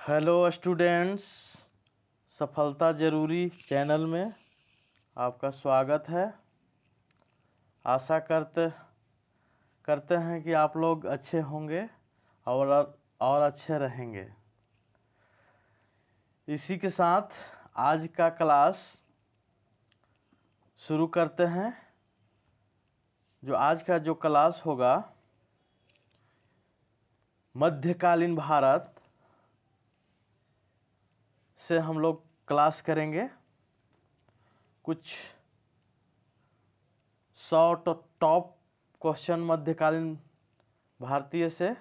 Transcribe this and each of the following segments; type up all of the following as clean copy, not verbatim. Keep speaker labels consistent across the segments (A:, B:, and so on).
A: Hello students, सफलता ज़रूरी channel में आपका स्वागत है। आशा करते हैं कि आप लोग अच्छे होंगे और अच्छे रहेंगे। इसी के साथ आज का क्लास शुरू करते हैं। आज का जो क्लास होगा मध्यकालीन भारत से हम लोग क्लास करेंगे। कुछ 100 टॉप क्वेश्चन मध्यकालीन भारतीय से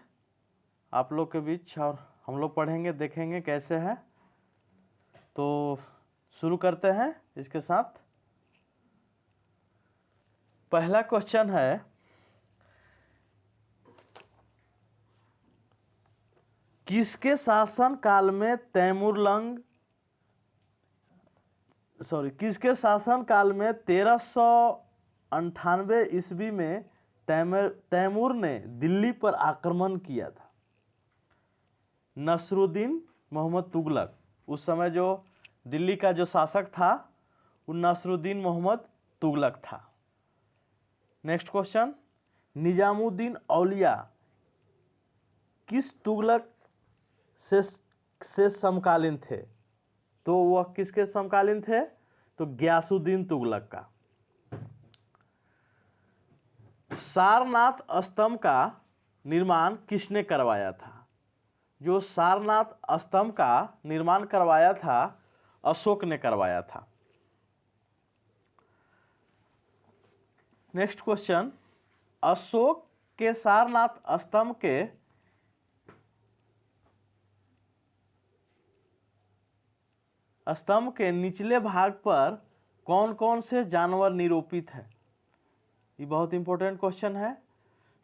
A: आप लोग के बीच और हम लोग पढ़ेंगे, देखेंगे कैसे है। तो शुरू करते हैं इसके साथ। पहला क्वेश्चन है, किसके शासन काल में किसके शासन काल में 1398 ईस्वी में तैमूर ने दिल्ली पर आक्रमण किया था? नसरुद्दीन मोहम्मद तुगलक, उस समय जो दिल्ली का जो शासक था वो नसरुद्दीन मोहम्मद तुगलक था। नेक्स्ट क्वेश्चन, निजामुद्दीन औलिया किस तुगलक से समकालीन थे? तो वह किसके समकालीन थे? तो गयासुद्दीन तुगलक का। सारनाथ स्तंभ का निर्माण किसने करवाया था? जो सारनाथ स्तंभ का निर्माण करवाया था, अशोक ने करवाया था। नेक्स्ट क्वेश्चन, अशोक के सारनाथ स्तंभ के निचले भाग पर कौन कौन से जानवर निरूपित हैं? ये बहुत इंपॉर्टेंट क्वेश्चन है।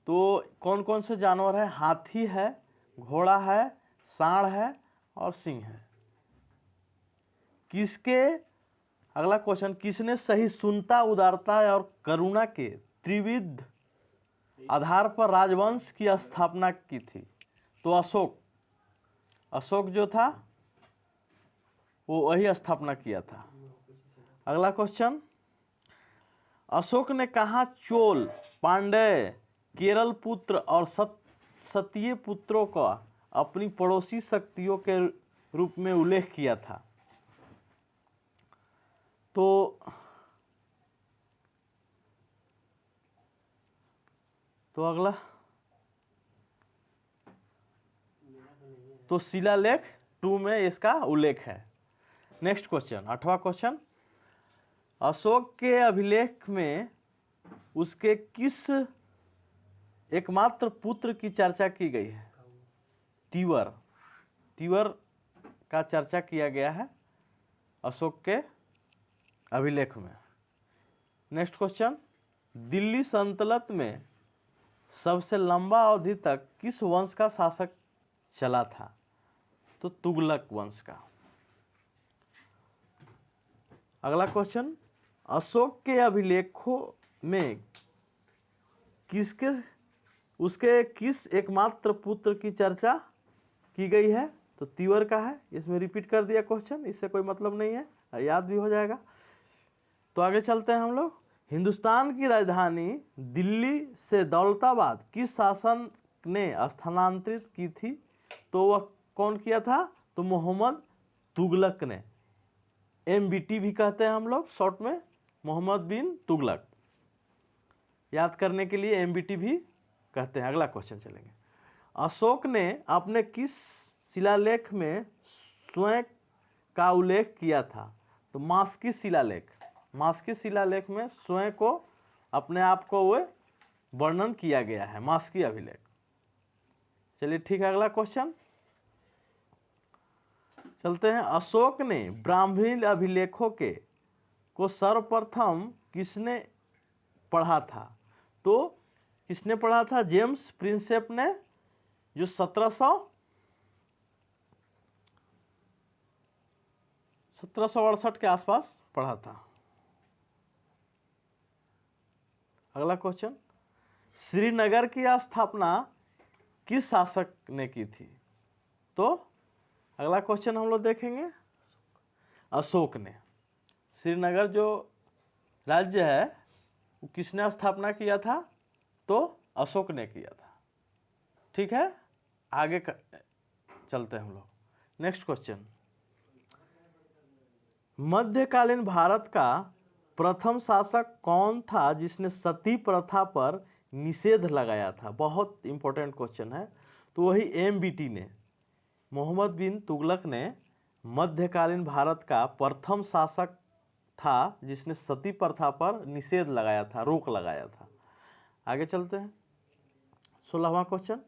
A: तो कौन कौन से जानवर है? हाथी है, घोड़ा है, सांड है और सिंह है। अगला क्वेश्चन, किसने सहिष्णुता, उदारता और करुणा के त्रिविध आधार पर राजवंश की स्थापना की थी? तो अशोक जो था वो वही स्थापना किया था। अगला क्वेश्चन, अशोक ने कहा चोल, पांड्य, केरल पुत्र और सत्य पुत्रों का अपनी पड़ोसी शक्तियों के रूप में उल्लेख किया था? तो अगला तो शिलालेख 2 में इसका उल्लेख है। नेक्स्ट क्वेश्चन, 8वां क्वेश्चन, अशोक के अभिलेख में उसके किस एकमात्र पुत्र की चर्चा की गई है? तीवर का चर्चा किया गया है अशोक के अभिलेख में। नेक्स्ट क्वेश्चन, दिल्ली सल्तनत में सबसे लंबा अवधि तक किस वंश का शासक चला था? तो तुगलक वंश का। अगला क्वेश्चन, अशोक के अभिलेखों में उसके किस एकमात्र पुत्र की चर्चा की गई है? तो तीवर का है। इसमें रिपीट कर दिया क्वेश्चन, इससे कोई मतलब नहीं है, याद भी हो जाएगा। तो आगे चलते हैं हम लोग। हिंदुस्तान की राजधानी दिल्ली से दौलताबाद किस शासक ने स्थानांतरित की थी? तो वह कौन किया था? तो मोहम्मद तुगलक ने। MBT भी कहते हैं हम लोग शॉर्ट में, मोहम्मद बिन तुगलक। याद करने के लिए MBT भी कहते हैं। अगला क्वेश्चन चलेंगे, अशोक ने अपने किस शिलालेख में स्वयं का उल्लेख किया था? तो मास्की शिलालेख में स्वयं को, अपने आप को वो वर्णन किया गया है, मास्की अभिलेख। चलिए ठीक है, अगला क्वेश्चन चलते हैं। अशोक ने ब्राह्मी अभिलेखों को सर्वप्रथम किसने पढ़ा था? तो किसने पढ़ा था? जेम्स प्रिंसेप ने, जो 1768 के आसपास पढ़ा था। अगला क्वेश्चन, श्रीनगर की स्थापना किस शासक ने की थी? तो अगला क्वेश्चन हम लोग देखेंगे, अशोक ने श्रीनगर जो राज्य है वो किसने स्थापना किया था? तो अशोक ने किया था। ठीक है, आगे चलते हैं हम लोग। नेक्स्ट क्वेश्चन, मध्यकालीन भारत का प्रथम शासक कौन था जिसने सती प्रथा पर निषेध लगाया था? बहुत इंपॉर्टेंट क्वेश्चन है। तो वही MBT ने, मोहम्मद बिन तुगलक ने मध्यकालीन भारत का प्रथम शासक था जिसने सती प्रथा पर निषेध लगाया था, रोक लगाया था। आगे चलते हैं। 16वां क्वेश्चन,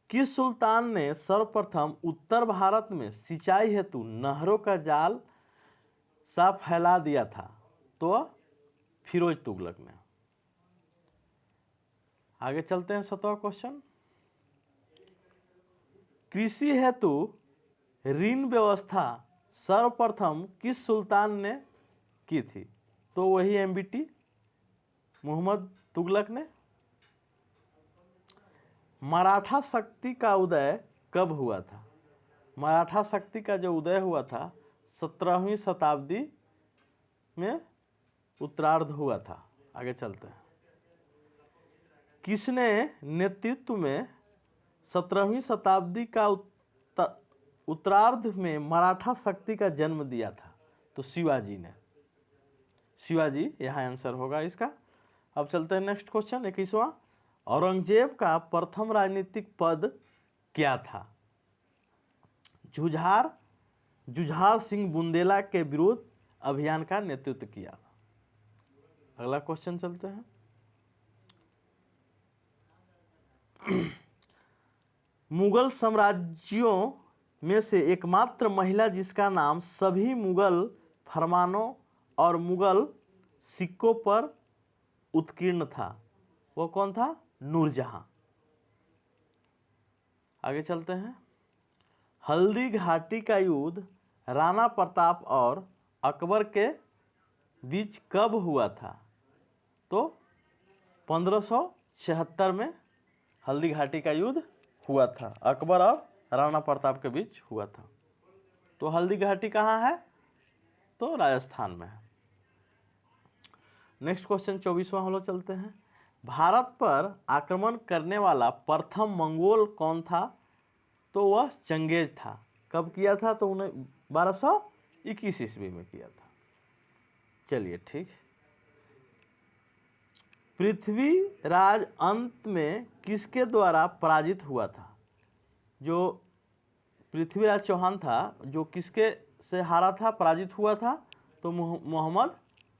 A: किस सुल्तान ने सर्वप्रथम उत्तर भारत में सिंचाई हेतु नहरों का जाल सा फैला दिया था? तो फिरोज तुगलक ने। आगे चलते हैं। 17वां क्वेश्चन, कृषि हेतु ऋण व्यवस्था सर्वप्रथम किस सुल्तान ने की थी? तो वही MBT, मोहम्मद तुगलक ने। मराठा शक्ति का उदय कब हुआ था? मराठा शक्ति का जो उदय हुआ था 17वीं शताब्दी में उत्तरार्ध हुआ था। आगे चलते हैं। किसने नेतृत्व में 17वीं शताब्दी का उत्तरार्ध में मराठा शक्ति का जन्म दिया था? तो शिवाजी ने। शिवाजी यहाँ आंसर होगा इसका। अब चलते हैं नेक्स्ट क्वेश्चन, 21वां, औरंगजेब का प्रथम राजनीतिक पद क्या था? जुझार सिंह बुंदेला के विरुद्ध अभियान का नेतृत्व किया। अगला क्वेश्चन चलते हैं। मुगल साम्राज्यों में से एकमात्र महिला जिसका नाम सभी मुगल फरमानों और मुगल सिक्कों पर उत्कीर्ण था, वो कौन था? नूरजहां। आगे चलते हैं। हल्दी घाटी का युद्ध राणा प्रताप और अकबर के बीच कब हुआ था? तो 1576 में हल्दी घाटी का युद्ध हुआ था, अकबर और राणा प्रताप के बीच हुआ था। तो हल्दी घाटी कहाँ है? तो राजस्थान में है। नेक्स्ट क्वेश्चन 24वां हम लोग चलते हैं। भारत पर आक्रमण करने वाला प्रथम मंगोल कौन था? तो वह चंगेज था। कब किया था? तो 1221 ईस्वी में किया था। चलिए ठीक। पृथ्वीराज अंत में किसके द्वारा पराजित हुआ था? जो पृथ्वीराज चौहान था जो किसके से हारा था, पराजित हुआ था? तो मोहम्मद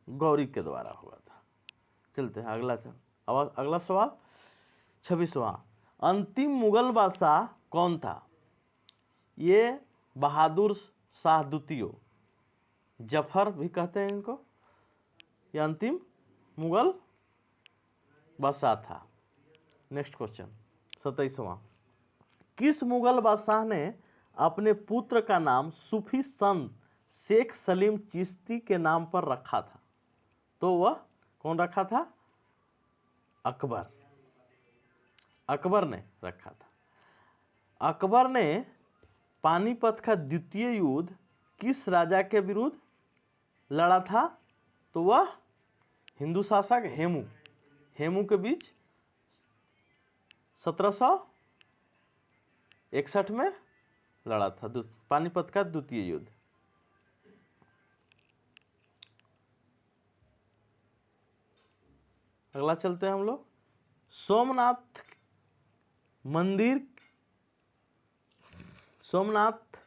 A: गौरी के द्वारा हुआ था। चलते हैं अगला सवाल 26वां, अंतिम मुगल बादशाह कौन था? ये बहादुर शाह द्वितीय, जफर भी कहते हैं इनको। ये अंतिम मुगल बादशाह था। नेक्स्ट क्वेश्चन 27वां, किस मुगल बादशाह ने अपने पुत्र का नाम सूफी संत शेख सलीम चिश्ती के नाम पर रखा था? तो वह कौन रखा था? अकबर। अकबर ने रखा था। अकबर ने पानीपत का द्वितीय युद्ध किस राजा के विरुद्ध लड़ा था? तो वह हिंदू शासक हेमू के बीच 1761 में लड़ा था पानीपत का द्वितीय युद्ध। अगला चलते हैं हम लोग। सोमनाथ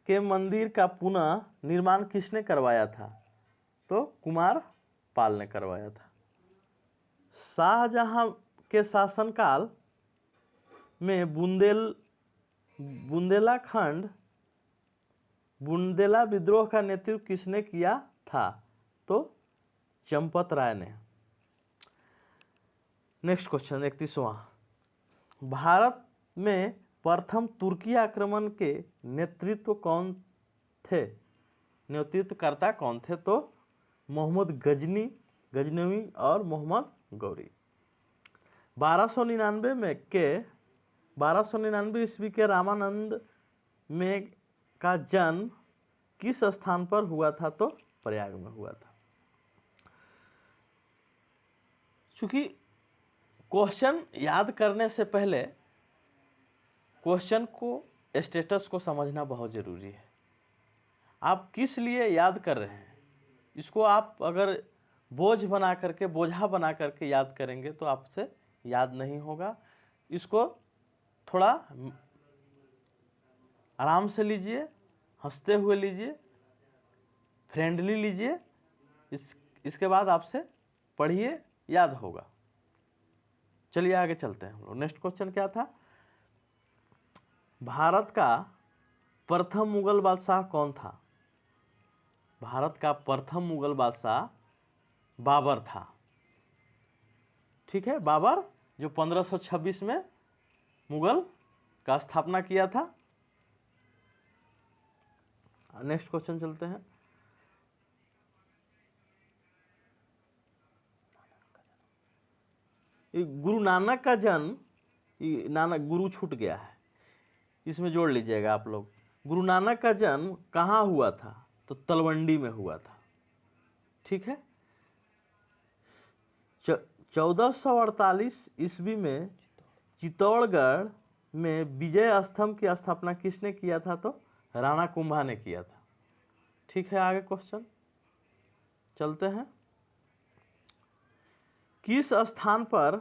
A: के मंदिर का पुनः निर्माण किसने करवाया था? तो कुमार पाल ने करवाया था। शाहजहां के शासनकाल में बुंदेला विद्रोह का नेतृत्व किसने किया था? तो चंपत राय ने। नेक्स्ट क्वेश्चन 31वां, भारत में प्रथम तुर्की आक्रमण के नेतृत्वकर्ता कौन थे? तो मोहम्मद गजनवी और मोहम्मद गौरी। 1299 ईस्वी के रामानंद में का जन्म किस स्थान पर हुआ था? तो प्रयाग में हुआ था। चूंकि क्वेश्चन याद करने से पहले क्वेश्चन को, स्टेटस को समझना बहुत ज़रूरी है। आप किस लिए याद कर रहे हैं, इसको आप अगर बोझा बना करके याद करेंगे तो आपसे याद नहीं होगा। इसको थोड़ा आराम से लीजिए, हंसते हुए लीजिए, फ्रेंडली लीजिए। इसके बाद आपसे पढ़िए, याद होगा। चलिए आगे चलते हैं हम लोग। नेक्स्ट क्वेश्चन क्या था? भारत का प्रथम मुगल बादशाह कौन था? भारत का प्रथम मुगल बादशाह बाबर था। ठीक है, बाबर जो 1526 में मुगल का स्थापना किया था। नेक्स्ट क्वेश्चन चलते हैं। गुरु नानक का जन्म, नानक गुरु छूट गया है, इसमें जोड़ लीजिएगा आप लोग। गुरु नानक का जन्म कहाँ हुआ था? तो तलवंडी में हुआ था। ठीक है। 1448 ईस्वी में चित्तौड़गढ़ में विजय स्तंभ की स्थापना किसने किया था? तो राणा कुंभा ने किया था। ठीक है, आगे क्वेश्चन चलते हैं। किस स्थान पर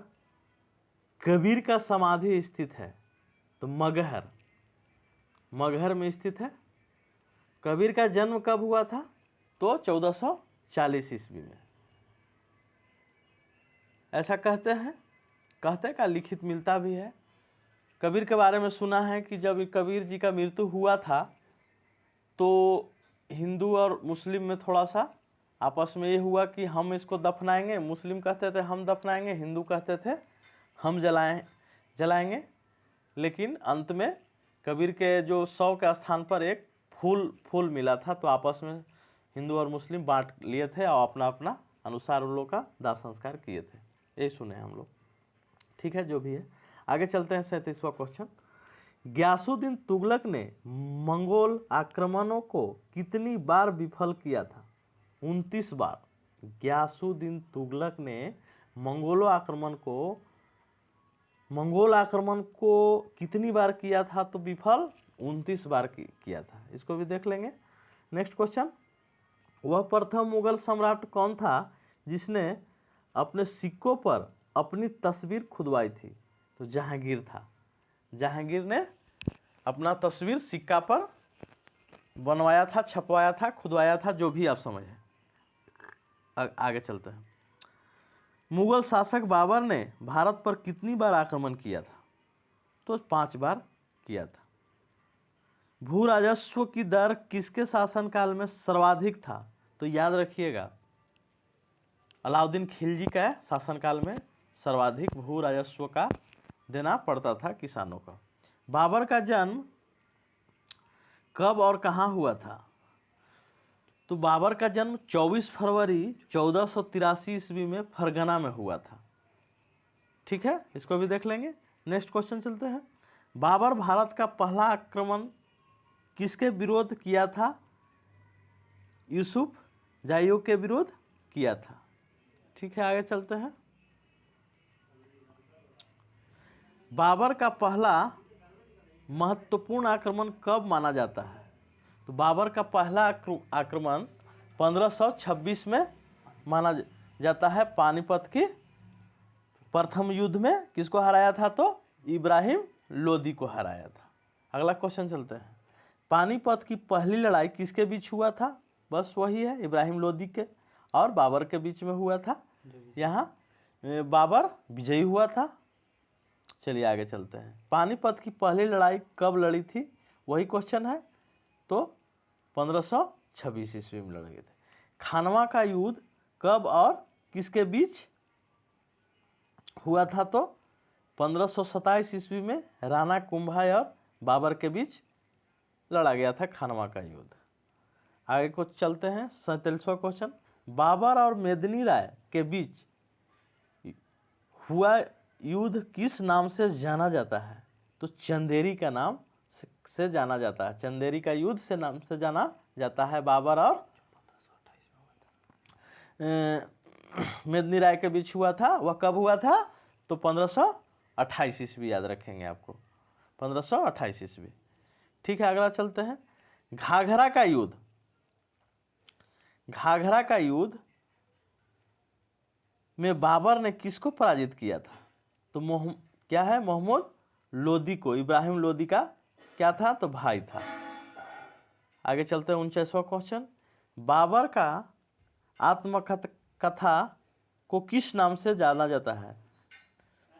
A: कबीर का समाधि स्थित है? तो मगहर में स्थित है। कबीर का जन्म कब हुआ था? तो 1440 ईस्वी में। ऐसा कहते हैं का लिखित मिलता भी है। कबीर के बारे में सुना है कि जब कबीर जी का मृत्यु हुआ था तो हिंदू और मुस्लिम में थोड़ा सा आपस में ये हुआ कि हम इसको दफनाएंगे। मुस्लिम कहते थे हम दफनाएंगे, हिंदू कहते थे हम जलाएंगे। लेकिन अंत में कबीर के जो शव के स्थान पर एक फूल मिला था, तो आपस में हिंदू और मुस्लिम बांट लिए थे और अपना अपना अनुसार उन लोग का दाह संस्कार किए थे। यही सुने हम लोग। ठीक है, जो भी है आगे चलते हैं। 37वां क्वेश्चन। गयासुद्दीन तुगलक ने मंगोल आक्रमणों को कितनी बार विफल किया था? 29 बार। गयासुद्दीन तुगलक ने मंगोल आक्रमण को कितनी बार किया था? तो विफल 29 बार किया था। इसको भी देख लेंगे। Next question. वह प्रथम मुगल सम्राट कौन था जिसने अपने सिक्कों पर अपनी तस्वीर खुदवाई थी? तो जहांगीर था। जहांगीर ने अपना तस्वीर सिक्का पर बनवाया था, छपवाया था, खुदवाया था, जो भी आप समझें। आगे चलते हैं। मुगल शासक बाबर ने भारत पर कितनी बार आक्रमण किया था? तो 5 बार किया था। भू राजस्व की दर किसके शासनकाल में सर्वाधिक था? तो याद रखिएगा, अलाउद्दीन खिलजी का शासनकाल में सर्वाधिक भू राजस्व का देना पड़ता था किसानों का। बाबर का जन्म कब और कहाँ हुआ था? तो बाबर का जन्म 24 फरवरी 1483 ईस्वी में फरगना में हुआ था। ठीक है, इसको भी देख लेंगे। नेक्स्ट क्वेश्चन चलते हैं। बाबर भारत का पहला आक्रमण किसके विरोध किया था? यूसुफ जाइयो के विरोध किया था। ठीक है, आगे चलते हैं। बाबर का पहला महत्वपूर्ण आक्रमण कब माना जाता है? तो बाबर का पहला आक्रमण 1526 में माना जाता है। पानीपत की प्रथम युद्ध में किसको हराया था? तो इब्राहिम लोदी को हराया था। अगला क्वेश्चन चलते हैं। पानीपत की पहली लड़ाई किसके बीच हुआ था? बस वही है, इब्राहिम लोदी के और बाबर के बीच में हुआ था। यहाँ बाबर विजयी हुआ था। चलिए आगे चलते हैं। पानीपत की पहली लड़ाई कब लड़ी थी? वही क्वेश्चन है। तो 1526 ईस्वी में लड़े थे। खानवा का युद्ध कब और किसके बीच हुआ था? तो 1527 ईस्वी में राणा कुंभा और बाबर के बीच लड़ा गया था खानवा का युद्ध। आगे को चलते हैं। 47वां क्वेश्चन। बाबर और मेदिनी राय के बीच हुआ युद्ध किस नाम से जाना जाता है? तो चंदेरी का नाम से जाना जाता है? चंदेरी का युद्ध से नाम से जाना जाता है बाबर और मेदिनी राय के बीच हुआ था। वह कब हुआ था? तो 1528 ईस्वी, याद रखेंगे आपको, 1528 ईस्वी। ठीक है, अगला चलते हैं। घाघरा का युद्ध, घाघरा का युद्ध में बाबर ने किसको पराजित किया था? तो क्या है? मोहम्मद लोदी को। इब्राहिम लोदी का क्या था? तो भाई था। आगे चलते हैं 49वां क्वेश्चन। बाबर का आत्मकथा को किस नाम से जाना जाता है?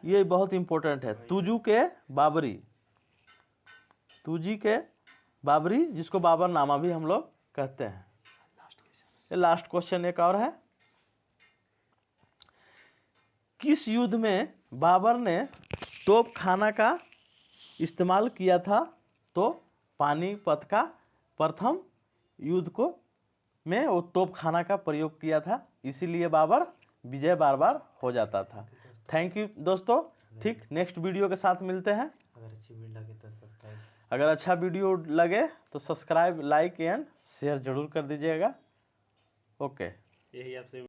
A: ये बहुत इंपॉर्टेंट है। तुजू के बाबरी, तुजी के बाबरी, जिसको बाबर नामा भी हम लोग कहते हैं। ये लास्ट क्वेश्चन एक और है। किस युद्ध में बाबर ने तोप खाना का इस्तेमाल किया था? तो पानीपत का प्रथम युद्ध को में वो तोप खाना का प्रयोग किया था, इसीलिए बाबर विजय बार बार हो जाता था। थैंक यू दोस्तों। ठीक, नेक्स्ट वीडियो के साथ मिलते हैं। अगर अच्छा वीडियो लगे तो सब्सक्राइब, लाइक एंड शेयर जरूर कर दीजिएगा। ओके।
B: यही आपसे